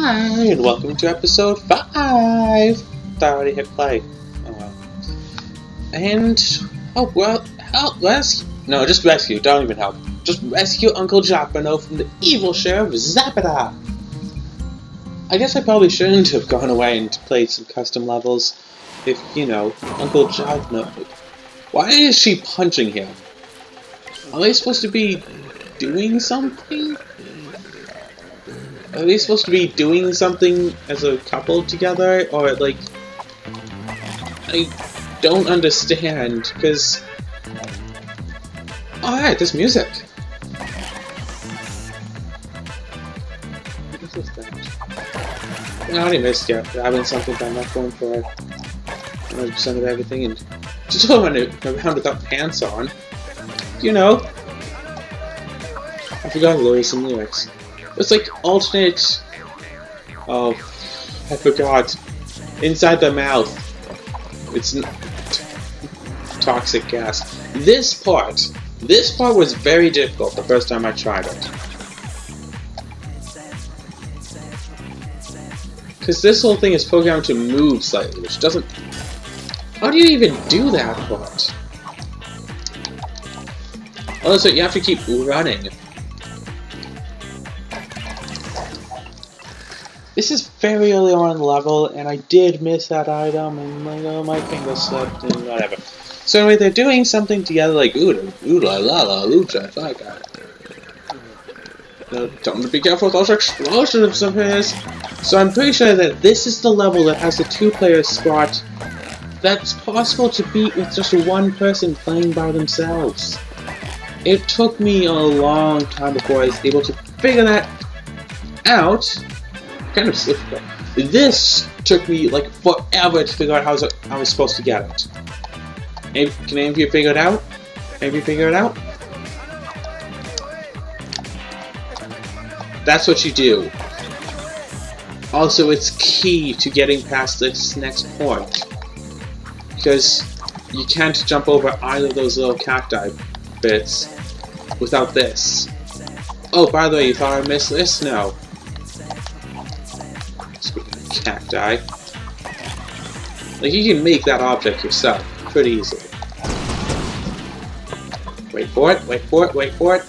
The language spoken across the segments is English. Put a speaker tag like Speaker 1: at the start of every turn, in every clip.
Speaker 1: Hi, and welcome to episode 5! I already hit play. Oh well. And, oh well, help, no, just rescue, don't even help. Just rescue Uncle Japano from the evil Sheriff Zapata! I guess I probably shouldn't have gone away and played some custom levels if, you know, Uncle Japano... Why is she punching him? Are they supposed to be doing something? Are they supposed to be doing something as a couple together? Or, like... I don't understand, because... Alright, there's music! What is that? I already missed it. Grabbing something, but I'm not going for 100% of everything, and just running around without pants on. You know. I forgot some lyrics. It's like alternate... Oh, I forgot. Inside the mouth. It's toxic gas. This part was very difficult the first time I tried it. Because this whole thing is programmed to move slightly, which doesn't... How do you even do that part? Also, you have to keep running. This is very early on in the level, and I did miss that item, and like, oh, my finger slipped, and whatever. So anyway, they're doing something together, like, ooh la la la, lucha, I got it. Tell them to be careful with those explosions of his. So I'm pretty sure that this is the level that has the two-player spot that's possible to beat with just one person playing by themselves. It took me a long time before I was able to figure that out. Kind of difficult. This took me like forever to figure out how I was supposed to get it. Can any of you figure it out? Any of you figure it out? That's what you do. Also, it's key to getting past this next point, because you can't jump over either of those little cacti bits without this. Oh, by the way, you thought I missed this? No. Cacti. Like, you can make that object yourself pretty easily. Wait for it, wait for it, wait for it.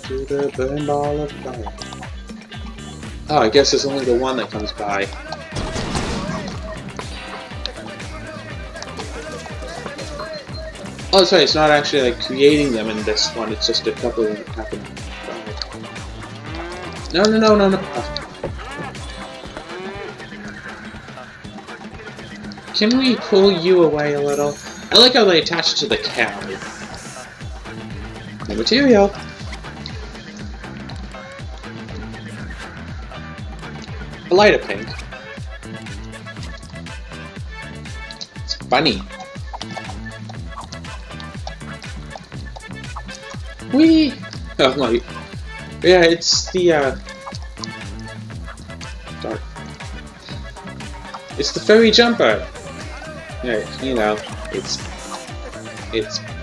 Speaker 1: To the burn ball of fire. Oh, I guess there's only the one that comes by. Oh, that's right, it's not actually like creating them in this one, it's just a couple of them that happen. No. Can we pull you away a little? I like how they attach it to the cow. The material. A lighter pink. It's funny. Whee! Oh my. Yeah, it's the, dark. It's the furry jumper! Yeah, you know, it's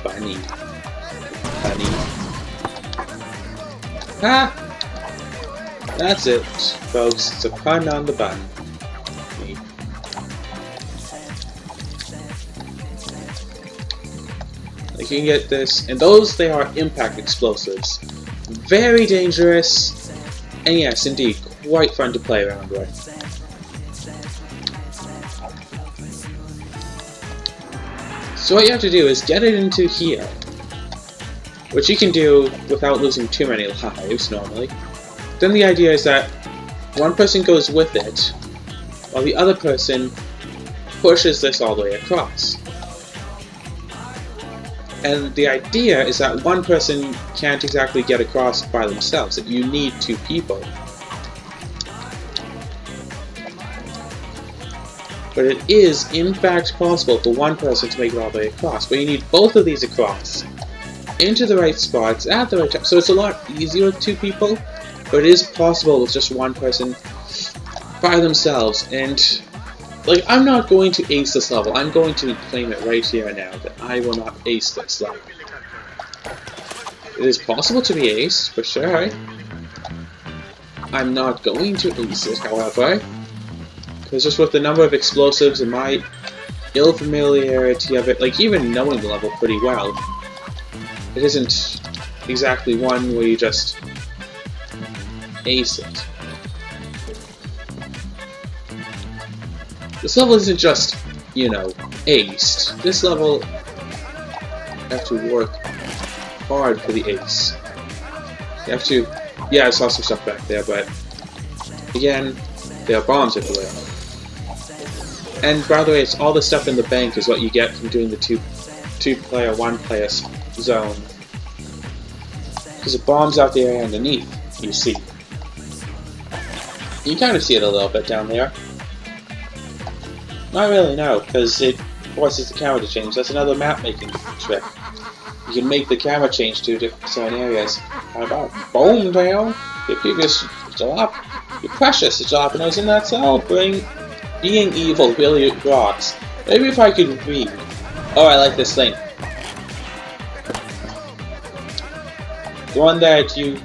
Speaker 1: funny. Funny. Ah! That's it, folks. It's a pun on the bun. Like, you can get this, and those, they are impact explosives. Very dangerous, and yes, indeed, quite fun to play around with. So what you have to do is get it into here, which you can do without losing too many lives, normally. Then the idea is that one person goes with it, while the other person pushes this all the way across. And the idea is that one person can't exactly get across by themselves, that you need two people. But it is, in fact, possible for one person to make it all the way across, but you need both of these across, into the right spots, at the right time. So it's a lot easier with two people, but it is possible with just one person by themselves, and like, I'm not going to ace this level. I'm going to claim it right here and now that I will not ace this level. It is possible to be aced, for sure. I'm not going to ace it, however, because just with the number of explosives and my ill familiarity of it, like even knowing the level pretty well, it isn't exactly one where you just ace it. This level isn't just, you know, aced. This level, you have to work hard for the ace. You have to, yeah, I saw some stuff back there, but again, there are bombs everywhere. And by the way, it's all the stuff in the bank is what you get from doing the two-player, one-player zone. Because the bombs out there underneath, you see. You kind of see it a little bit down there. Not really, no, because it forces the camera to change. That's another map-making trick. You can make the camera change to different areas. How about boom down? Your previous jalap, your precious jalapenos in that cell. Being evil really rocks. Maybe if I could read. Oh, I like this thing. The one that you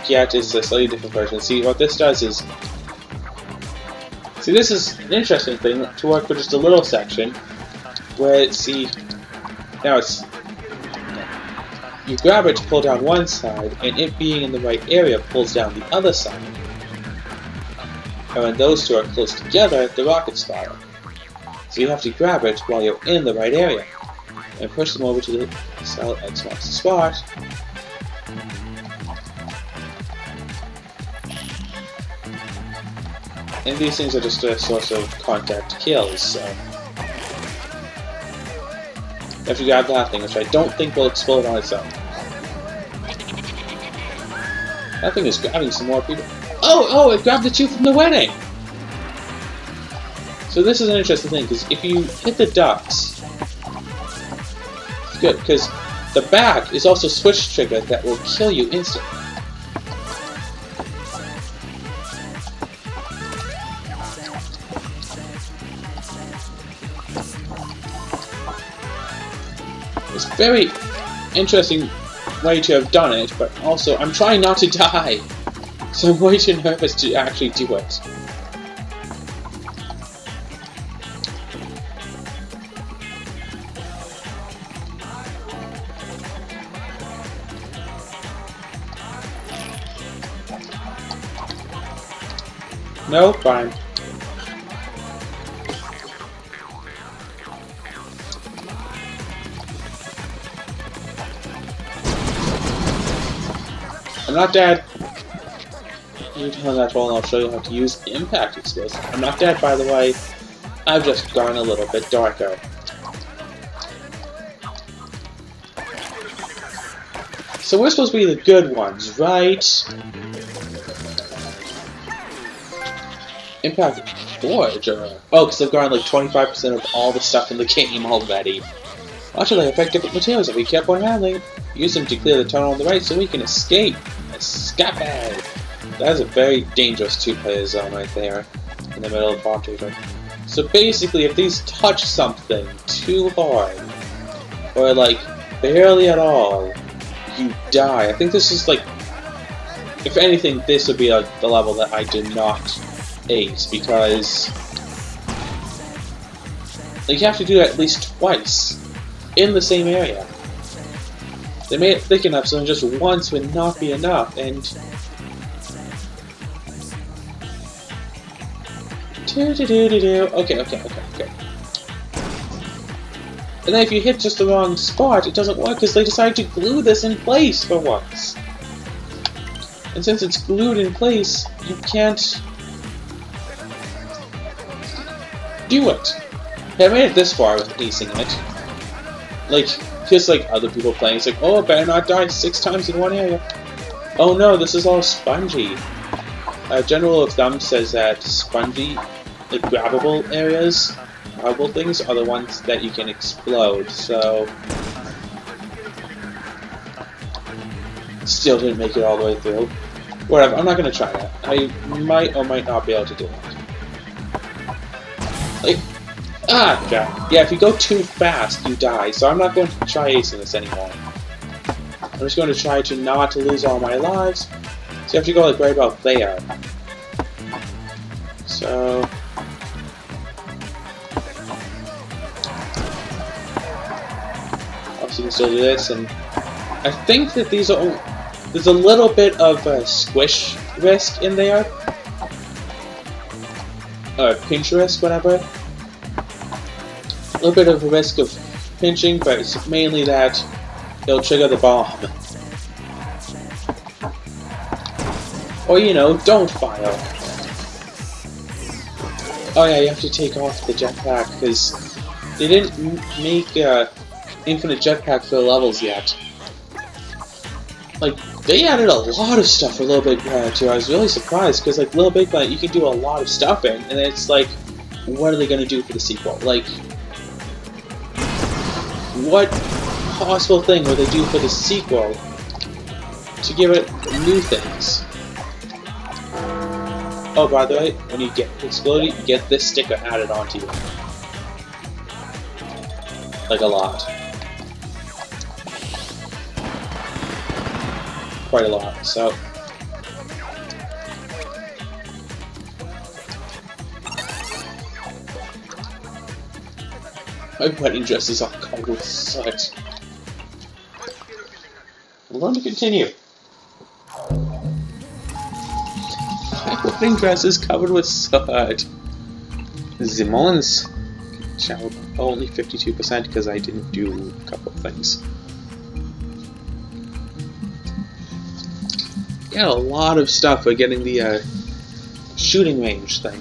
Speaker 1: get is a slightly different version. See, what this does is... See, this is an interesting thing to work with just a little section where, see, now it's... You grab it to pull down one side, and it being in the right area pulls down the other side. And when those two are close together, the rockets fire. So you have to grab it while you're in the right area, and push them over to the cell X marks the spot. And these things are just a source of contact kills, so... You have to grab that thing, which I don't think will explode on its own. That thing is grabbing some more people. Oh, it grabbed the two from the wedding! So this is an interesting thing, because if you hit the ducks... It's good, because the back is also switch trigger that will kill you instantly. It's a very interesting way to have done it, but also I'm trying not to die, so I'm way too nervous to actually do it. No, fine. I'm not dead. You turn that wall and I'll show you how to use impact explosives. I'm not dead, by the way. I've just gone a little bit darker. So we're supposed to be the good ones, right? Impact Forager. Oh, because I've gotten like 25% of all the stuff in the game already. Watch it affect different materials that we kept on handling. Use them to clear the tunnel on the right so we can escape. Escape! That is a very dangerous two-player zone right there, in the middle of bomb territory. So basically, if these touch something too hard, or like barely at all, you die. I think this is like, if anything, this would be like the level that I did not ace, because like, you have to do it at least twice in the same area. They made it thick enough so just once would not be enough, and okay. And then if you hit just the wrong spot, it doesn't work because they decided to glue this in place for once. And since it's glued in place, you can't do it. I made it this far with acing it. Like, just like other people playing, it's like, oh, I better not die 6 times in one area. Oh no, this is all spongy. General rule of thumb says that spongy, like grabbable areas, grabbable things, are the ones that you can explode, so... Still didn't make it all the way through. Whatever, I'm not gonna try that. I might or might not be able to do it. Like, ah, God. Yeah, if you go too fast, you die, so I'm not going to try acing this anymore. I'm just going to try to not lose all my lives, so you have to go like right about there. So also you can still do this, and I think that these are there's a little bit of a squish risk in there, or pinch risk, whatever. A little bit of a risk of pinching, but it's mainly that it'll trigger the bomb. Or, you know, don't fire. Oh yeah, you have to take off the jetpack, because they didn't make infinite jetpack for the levels yet. Like, they added a lot of stuff for LittleBigPlanet too. I was really surprised, because like LittleBigPlanet, you can do a lot of stuff in, and it's like, what are they going to do for the sequel? Like, what possible thing would they do for the sequel to give it new things? Oh, by the way, when you get exploded, you get this sticker added onto you. Like a lot. Quite a lot, so. My wedding dress is all covered with soot. I'm going to continue. My wedding dress is covered with soot. Zimon's channel only 52% because I didn't do a couple of things. Yeah, a lot of stuff for getting the shooting range thing.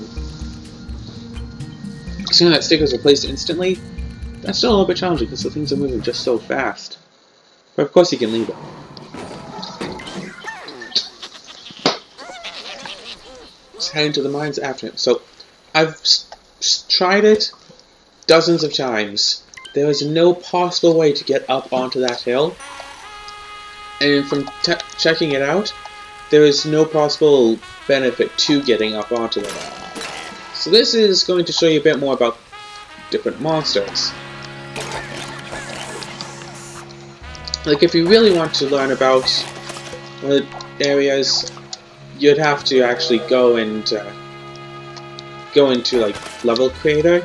Speaker 1: Seeing that sticker's replaced instantly, that's still a little bit challenging because the things are moving just so fast. But of course you can leave it. Just head into the mines after him. So, I've tried it dozens of times. There is no possible way to get up onto that hill. And from checking it out, there is no possible benefit to getting up onto it. So this is going to show you a bit more about different monsters. Like, if you really want to learn about one of the areas, you'd have to actually go and go into like level creator.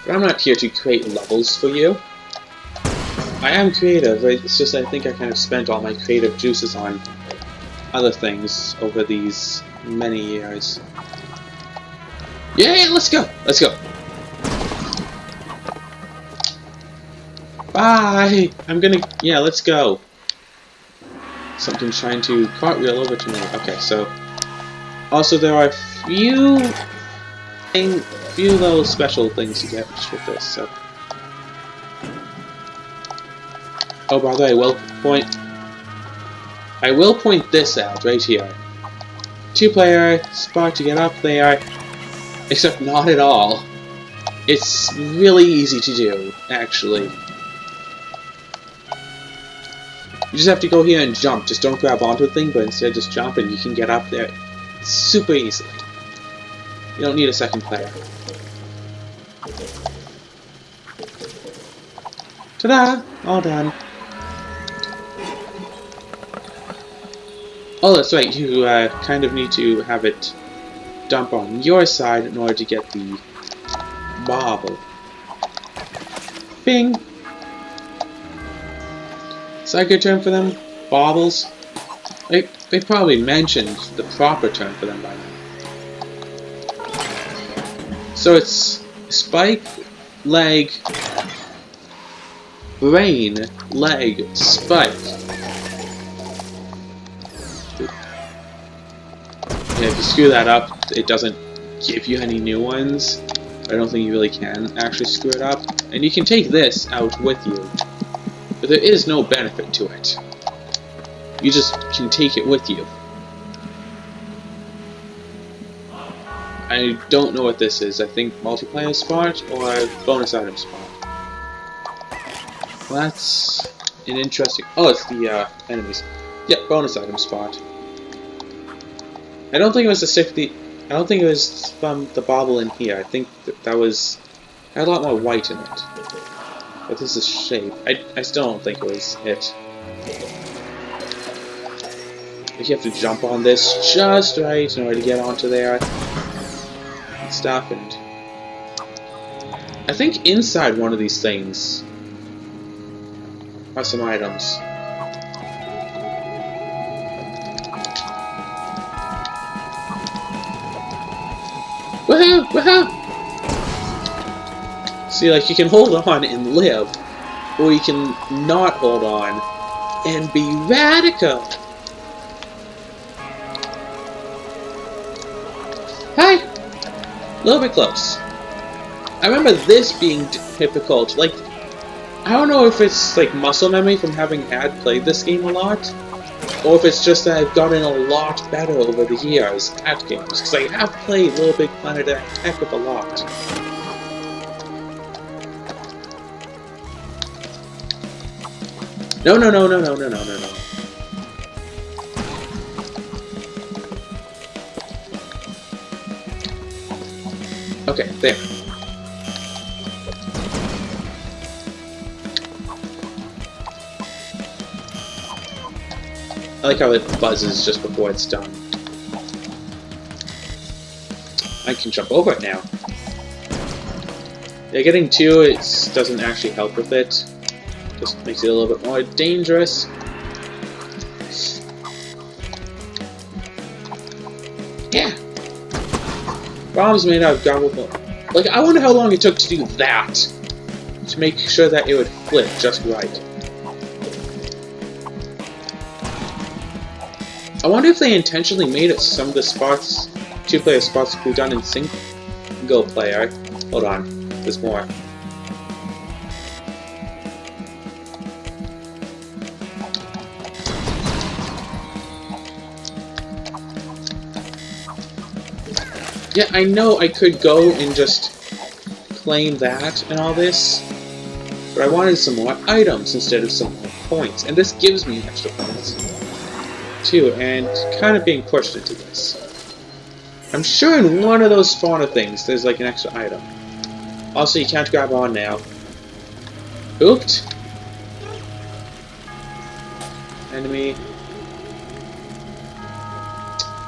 Speaker 1: But I'm not here to create levels for you. I am creative, it's just I think I kind of spent all my creative juices on other things over these many years. Yeah, let's go! Let's go! Bye! I'm gonna... Yeah, let's go. Something's trying to cartwheel over to me. Okay, so... Also, there are a few little special things you get just with this, so... Oh, by the way, I will point this out right here. 2-player spot to get up there, except not at all. It's really easy to do, actually. You just have to go here and jump. Just don't grab onto the thing, but instead just jump and you can get up there super easily. You don't need a second player. Ta-da! All done. Oh, that's right. You kind of need to have it dump on your side in order to get the bobble. Bing! Is that a good term for them? Bobbles? They probably mentioned the proper term for them by now. So it's spike, leg, brain, leg, spike. Yeah, if you screw that up, it doesn't give you any new ones. I don't think you really can actually screw it up. And you can take this out with you. But there is no benefit to it. You just can take it with you. I don't know what this is. I think multiplayer spot or bonus item spot. Well, that's an interesting... Oh, it's the enemies. Yep, bonus item spot. I don't think it was the 60... I don't think it was from the bobble in here. I think that was... It had a lot more white in it. But this is shape. I still don't think it was it. You have to jump on this just right in order to get onto there. stuff, and I think inside one of these things are some items. Woohoo! Woohoo! See, like, you can hold on and live, or you can not hold on and be radical. Hi! A little bit close. I remember this being difficult. Like, I don't know if it's like muscle memory from having played this game a lot, or if it's just that I've gotten a lot better over the years at games, because I have played LittleBigPlanet a heck of a lot. No, no, no, no, no, no, no, no, no. Okay, there. I like how it buzzes just before it's done. I can jump over it now. Yeah, getting two, it doesn't actually help with it. Just makes it a little bit more dangerous. Yeah! Bombs made out of gravel. Like, I wonder how long it took to do that. To make sure that it would flip just right. I wonder if they intentionally made it some of the spots, two-player spots, be done in single player. Hold on, there's more. Yeah, I know I could go and just claim that and all this, but I wanted some more items instead of some more points, and this gives me extra points too, and kind of being pushed into this. I'm sure in one of those spawner things there's like an extra item. Also, you can't grab on now. Ooped. Enemy.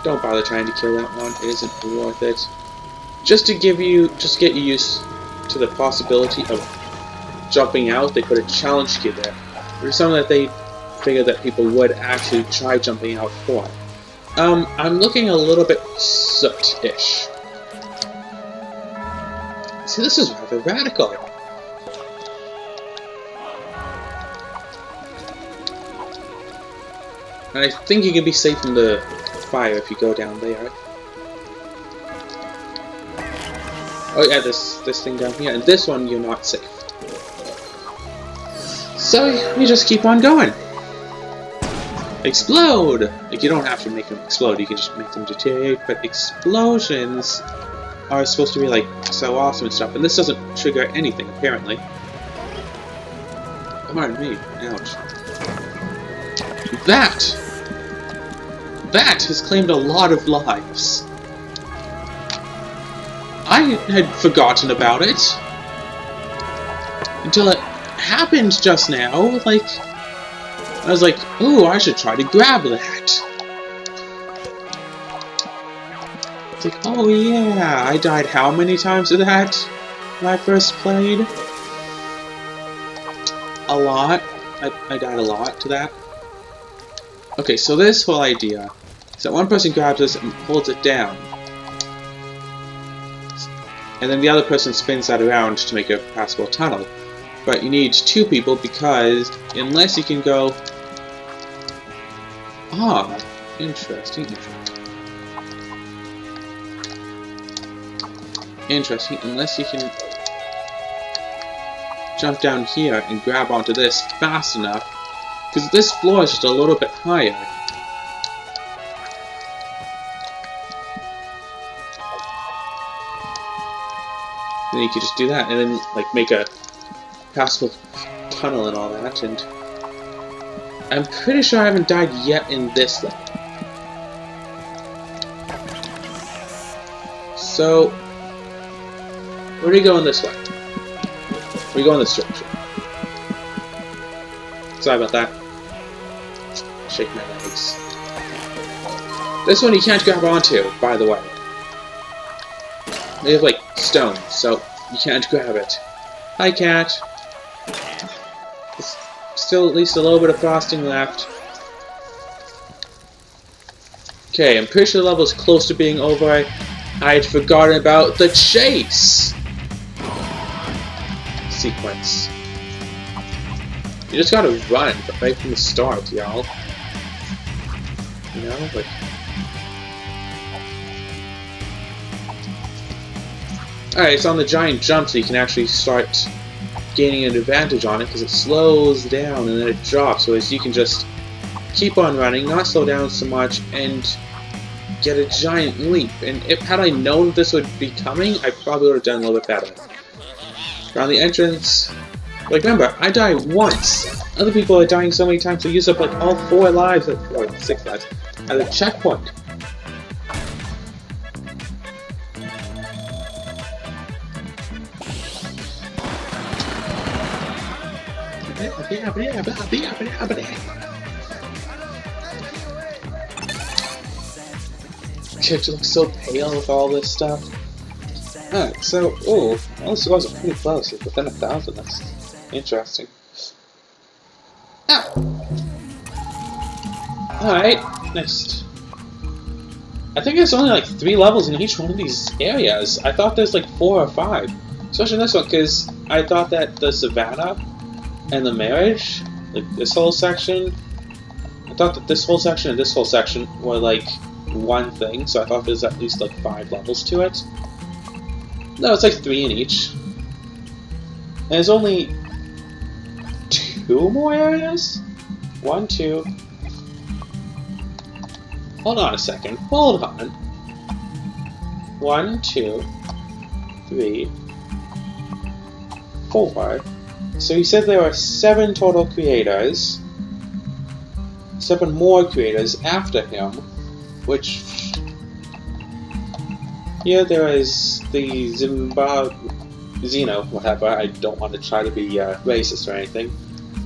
Speaker 1: Don't bother trying to kill that one. It isn't worth it. Just to get you used to the possibility of jumping out, they put a challenge key there. There's something that they figured that people would actually try jumping out for. I'm looking a little bit soot-ish. See, this is rather radical. And I think you can be safe from the fire if you go down there. Oh yeah, this thing down here, and this one you're not safe. So you just keep on going. Explode! Like, you don't have to make them explode, you can just make them deteriorate, but explosions are supposed to be like so awesome and stuff, and this doesn't trigger anything apparently. Pardon me. Ouch. That has claimed a lot of lives. I had forgotten about it until it happened just now. Like, I was like, ooh, I should try to grab that. It's like, oh yeah, I died how many times to that when I first played? A lot. I died a lot to that. Okay, so this whole idea is that one person grabs this and holds it down, and then the other person spins that around to make a passable tunnel. But you need two people because unless you can go... Ah, interesting. Interesting, unless you can jump down here and grab onto this fast enough, because this floor is just a little bit higher. Then you could just do that, and then like make a passable tunnel and all that, and I'm pretty sure I haven't died yet in this level. So, where are we going this way? We're going this direction. Sorry about that. Shake my legs. This one you can't grab onto, by the way. They have like stone, so you can't grab it. Hi, cat. There's still at least a little bit of frosting left. Okay, I'm pretty sure the level's close to being over. I had forgotten about the chase sequence. You just gotta run right from the start, y'all. You know, like. Alright, it's on the giant jump, so you can actually start gaining an advantage on it, because it slows down and then it drops, so you can just keep on running, not slow down so much, and get a giant leap. And had I known this would be coming, I probably would have done a little bit better. Around the entrance, like remember, I die once. Other people are dying so many times, they use up like all 4 lives, or 6 lives, at a checkpoint. Character looks so pale with all this stuff. Alright, so, oh, all the scores are pretty close, it's within 1,000, that's interesting. Ow! Alright, next. I think there's only like 3 levels in each one of these areas. I thought there's like 4 or 5. Especially in this one, because I thought that the savannah and the marriage, like this whole section, I thought that this whole section and this whole section were like one thing, so I thought there's at least like 5 levels to it. No, it's like 3 in each. And there's only 2 more areas? 1, 2. Hold on a second. Hold on. 1, 2, 3, 4. So you said there are 7 total creators. 7 more creators after him, which here there is the Zeno, whatever. I don't want to try to be racist or anything,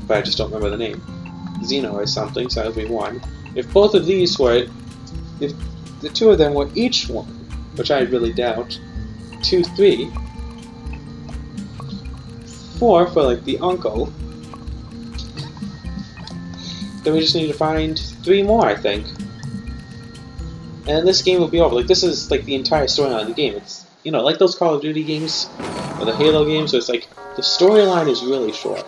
Speaker 1: but I just don't remember the name. Zeno or something, so that would be 1. If both of these were, if the 2 of them were each 1, which I really doubt, 2, 3, 4 for like the uncle, then we just need to find 3 more, I think. And this game will be over. Like, this is like the entire storyline of the game. It's, you know, like those Call of Duty games or the Halo games, so it's like the storyline is really short.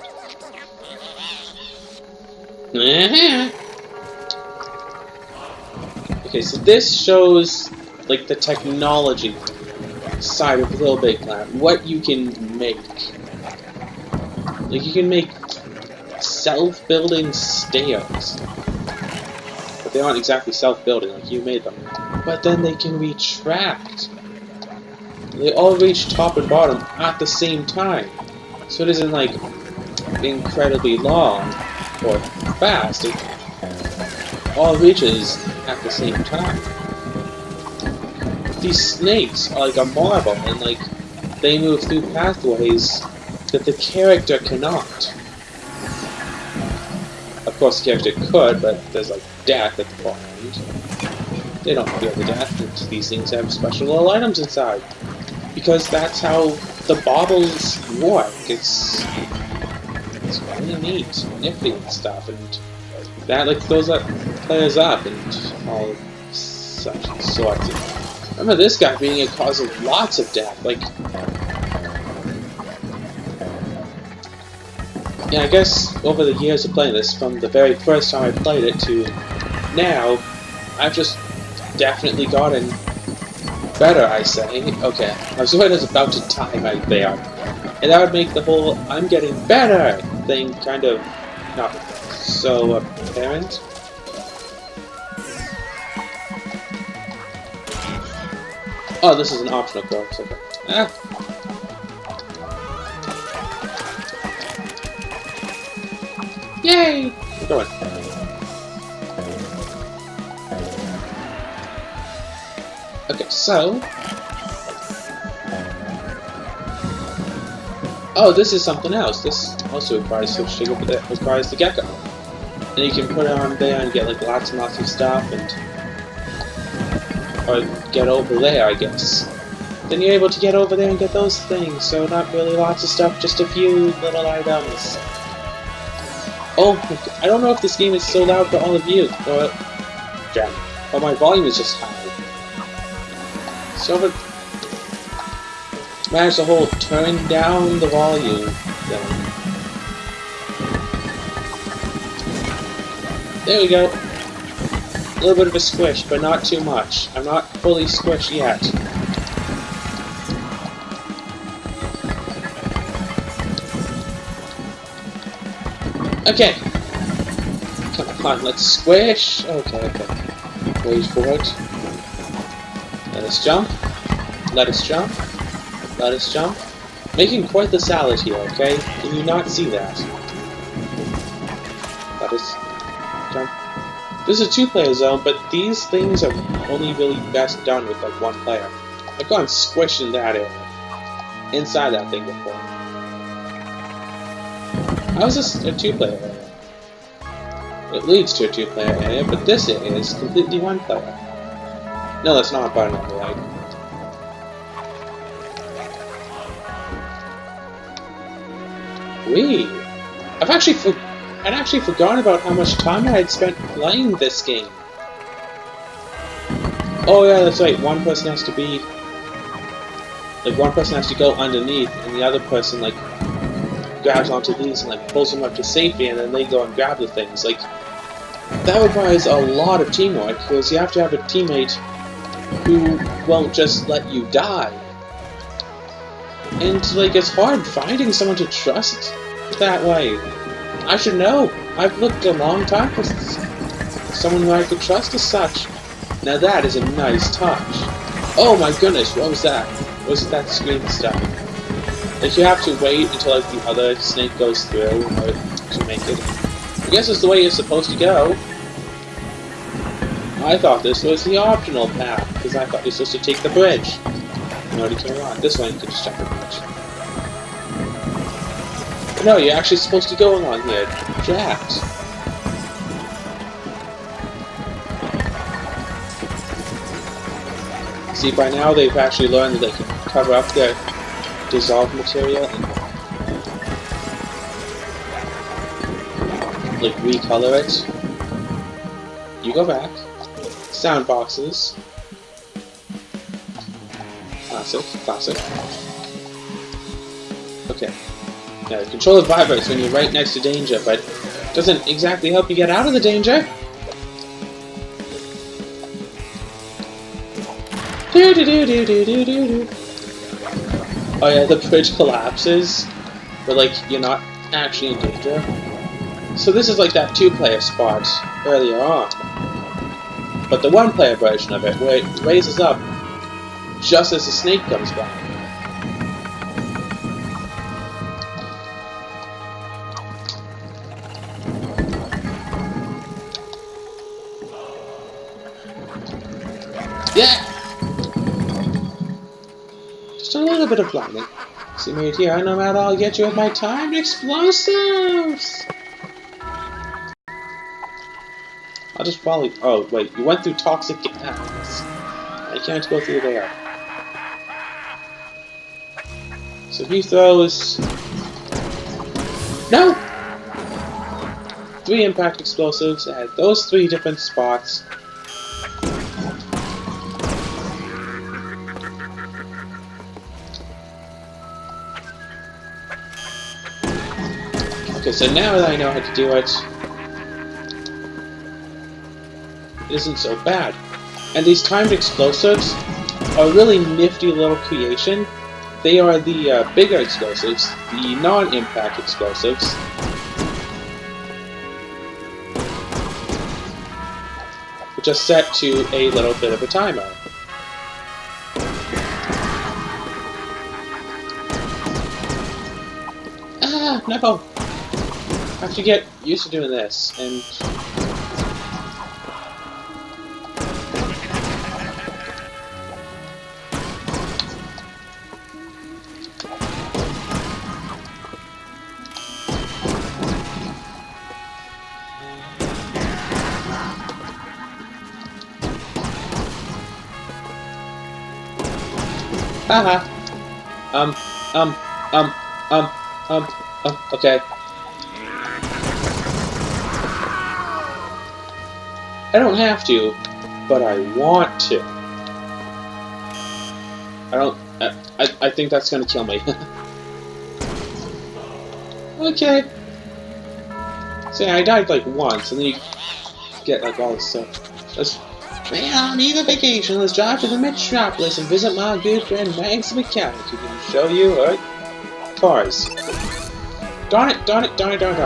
Speaker 1: Okay, so this shows like the technology side of LittleBigPlanet, what you can make. Like, you can make self-building stairs. But they aren't exactly self-building, like you made them. But then they can retract. They all reach top and bottom at the same time. So it isn't like incredibly long or fast. It all reaches at the same time. These snakes are like a marble, and like they move through pathways that the character cannot. Of course the character could, but there's like death at the far end. They don't feel the death, and these things have special little items inside. Because that's how the baubles work. It's really neat, nifty and stuff, and that like throws up players up and all such and sorts. And remember this guy being a cause of lots of death, like. Yeah, I guess over the years of playing this, from the very first time I played it to now, I've just definitely gotten better, I say. Okay, I was about to die right there. And that would make the whole I'm getting better thing kind of not so apparent. Oh, this is an optional course, okay. Ah. Yay! We're going. Okay, so. Oh, this is something else. This also requires switching, but that requires the gecko. And you can put it on there and get like lots and lots of stuff, and or get over there, I guess. then you're able to get over there and get those things. So not really lots of stuff, just a few little items. Oh, I don't know if this game is so loud for all of you, or my volume is just high. So if I manage the whole turn down the volume thing. There we go. A little bit of a squish, but not too much. I'm not fully squished yet. Okay. Come on, let's squish. Okay. Wait for it. Let us jump. Let us jump. Let us jump. Making quite the salad here, okay? Can you not see that? Let us jump. This is a two-player zone, but these things are only really best done with like one player. I've gone squished in that area. Inside that thing before. How is this a two-player area? It leads to a two-player area, but this area is completely one-player. No, that's not a button on the right. Wee! I'd actually forgotten about how much time I had spent playing this game. Oh yeah, that's right. One person has to be... Like, one person has to go underneath, and the other person, like, grabs onto these and, like, pulls them up to safety, and then they go and grab the things. Like, that requires a lot of teamwork, because you have to have a teammate who won't just let you die. And, like, it's hard finding someone to trust that way. I should know. I've looked a long time for someone who I could trust as such. Now that is a nice touch. Oh my goodness, what was that? What was that screen stuff? Like, you have to wait until, like, the other snake goes through in order to make it. I guess it's the way it's supposed to go. I thought this was the optional path, because I thought you're supposed to take the bridge in order to carry on. This one you can just jump the bridge. But no, you're actually supposed to go along here. Jacked. See, by now they've actually learned that they can cover up their dissolved material and like recolor it. You go back. Sound boxes. Classic. Okay. Now the controller vibrates when you're right next to danger, but doesn't exactly help you get out of the danger. Oh yeah, the bridge collapses, but like you're not actually in danger. So this is like that two-player spot earlier on, but the one-player version of it, where it raises up just as the snake comes back. Yeah! Just a little bit of blinding. See me right here, no matter I'll get you with my timed explosives! I'll just follow you. Oh, wait, you went through toxic gas. I can't go through there. So he throws... No! 3 impact explosives at those 3 different spots. Okay, so now that I know how to do it, it isn't so bad. And these timed explosives are a really nifty little creation. They are the bigger explosives, the non-impact explosives. Which are set to a little bit of a timer. Ah, no! I have to get used to doing this, and... Haha. Okay. I don't have to, but I want to. I think that's gonna kill me. Okay. See, I died like once, and then you get like all this stuff. Let's. Man, I need a vacation. Let's drive to the metropolis and visit my good friend Max the mechanic, who can show you cars. Darn it! I want to try driving.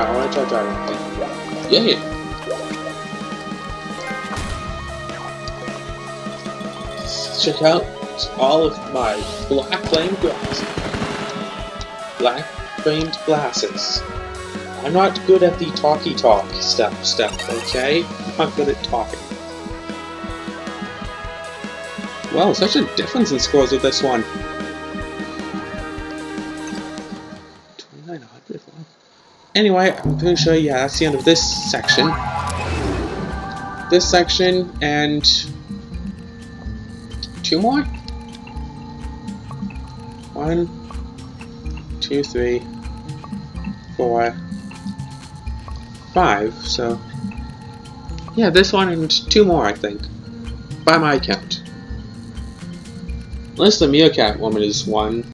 Speaker 1: Yeah. Check out all of my black framed glasses. I'm not good at the talky talk stuff, okay? I'm not good at talking. Wow, such a difference in scores with this one. 2900. Wow. Anyway, I'm pretty sure, yeah, that's the end of this section. This section and 2 more? 1, 2, 3, 4, 5. So, yeah, this one and 2 more, I think, by my count. Unless the meerkat woman is one.